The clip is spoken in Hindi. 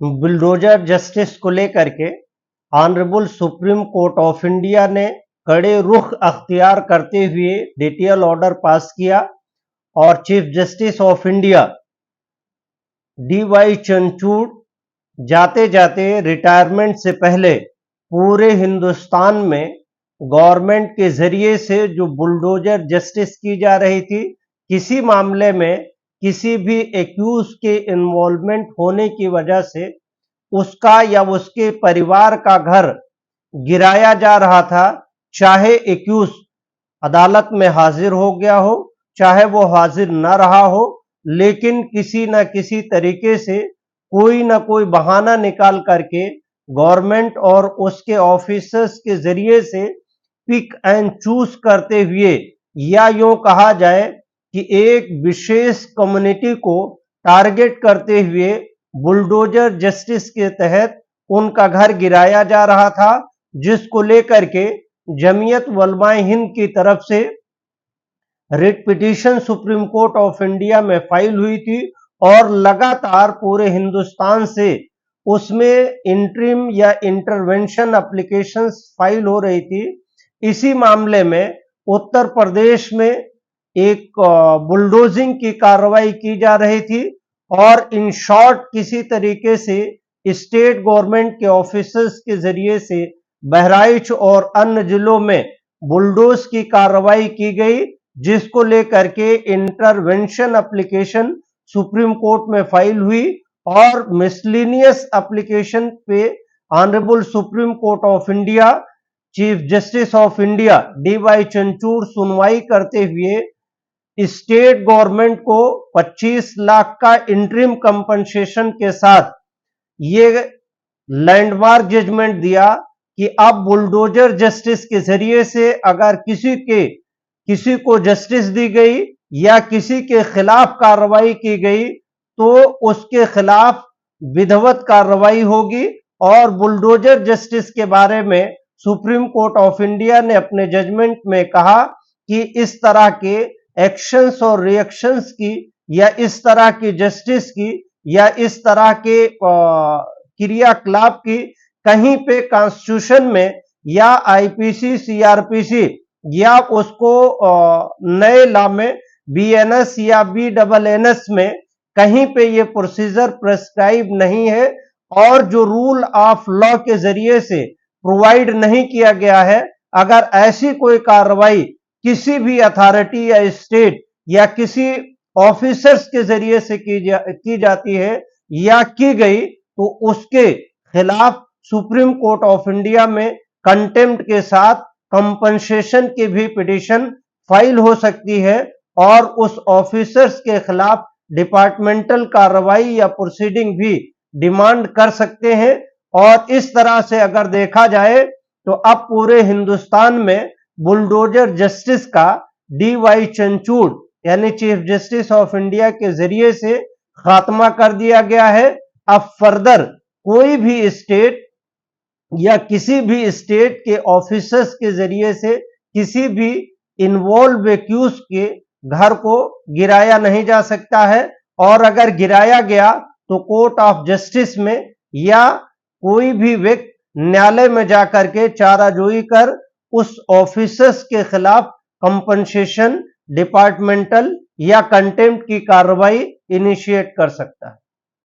बुलडोजर जस्टिस को लेकर के honourable supreme court of India ने कड़े रुख अख्तियार करते हुए डिटेल ऑर्डर पास किया और chief justice of India D.Y.. Chandrachud जाते जाते रिटायरमेंट से पहले पूरे हिंदुस्तान में गवर्नमेंट के जरिए से जो बुलडोजर जस्टिस की जा रही थी, किसी मामले में किसी भी एक्यूज के इन्वॉल्वमेंट होने की वजह से उसका या उसके परिवार का घर गिराया जा रहा था, चाहे एक्यूज अदालत में हाजिर हो गया हो, चाहे वो हाजिर न रहा हो, लेकिन किसी न किसी तरीके से कोई ना कोई बहाना निकाल करके गवर्नमेंट और उसके ऑफिसर्स के जरिए से पिक एंड चूज करते हुए, या यूं कहा जाए कि एक विशेष कम्युनिटी को टारगेट करते हुए बुलडोजर जस्टिस के तहत उनका घर गिराया जा रहा था, जिसको लेकर के जमीयत उलमाए हिंद की तरफ से writ petition supreme court of India में फाइल हुई थी और लगातार पूरे हिंदुस्तान से उसमें इंटरिम या इंटरवेंशन एप्लीकेशंस फाइल हो रही थी। इसी मामले में उत्तर प्रदेश में एक बुलडोजिंग की कार्रवाई की जा रही थी और इन शॉर्ट किसी तरीके से स्टेट गवर्नमेंट के ऑफिसर्स के जरिए से बहराइच और अन्य जिलों में बुलडोज की कार्रवाई की गई, जिसको लेकर के इंटरवेंशन एप्लीकेशन सुप्रीम कोर्ट में फाइल हुई और मिसलिनियस एप्लीकेशन पे honourable supreme court of India chief justice of India D.Y.. Chandrachud सुनवाई करते हुए स्टेट गवर्नमेंट को 25 लाख का इंटरिम कंपनसेशन के साथ ये लैंडमार्क जजमेंट दिया कि अब बुलडोजर जस्टिस के जरिए से अगर किसी को जस्टिस दी गई या किसी के खिलाफ कार्रवाई की गई तो उसके खिलाफ विधिवत कार्रवाई होगी। और बुलडोजर जस्टिस के बारे में सुप्रीम कोर्ट ऑफ इंडिया ने अपने जजमेंट में कहा कि इस तरह के एक्शंस और रिएक्शंस की या इस तरह की जस्टिस की या इस तरह के क्रियाकलाप की कहीं पे कॉन्स्टिट्यूशन में या आईपीसी सीआरपीसी या उसको नए लॉ में बीएनएस या बीडबलएनएस में कहीं पे ये प्रोसीजर प्रेस्क्राइब नहीं है और जो रूल ऑफ लॉ के जरिए से प्रोवाइड नहीं किया गया है। अगर ऐसी कोई कार्रवाई किसी भी अथॉरिटी या स्टेट या किसी ऑफिसर्स के जरिए से की जाती है या की गई तो उसके खिलाफ सुप्रीम कोर्ट ऑफ इंडिया में कंटेम्प्ट के साथ कंपनसेशन की भी पिटीशन फाइल हो सकती है और उस ऑफिसर्स के खिलाफ डिपार्टमेंटल कार्रवाई या प्रोसीडिंग भी डिमांड कर सकते हैं। और इस तरह से अगर देखा जाए तो अब पूरे हिंदुस्तान में बुलडोजर जस्टिस का डी.वाई. चंद्रचूड़ यानी चीफ जस्टिस ऑफ इंडिया के जरिए से खात्मा कर दिया गया है। अब फर्दर कोई भी स्टेट या किसी भी स्टेट के ऑफिसर्स के जरिए से किसी भी इन्वॉल्व एक्यूज के घर को गिराया नहीं जा सकता है और अगर गिराया गया तो कोर्ट ऑफ जस्टिस में या कोई भी व्यक्ति न्यायालय में जाकर के चाराजोई कर उस ऑफिसर्स के खिलाफ कंपनसेशन डिपार्टमेंटल या कंटेम्प्ट की कार्रवाई इनिशिएट कर सकता है।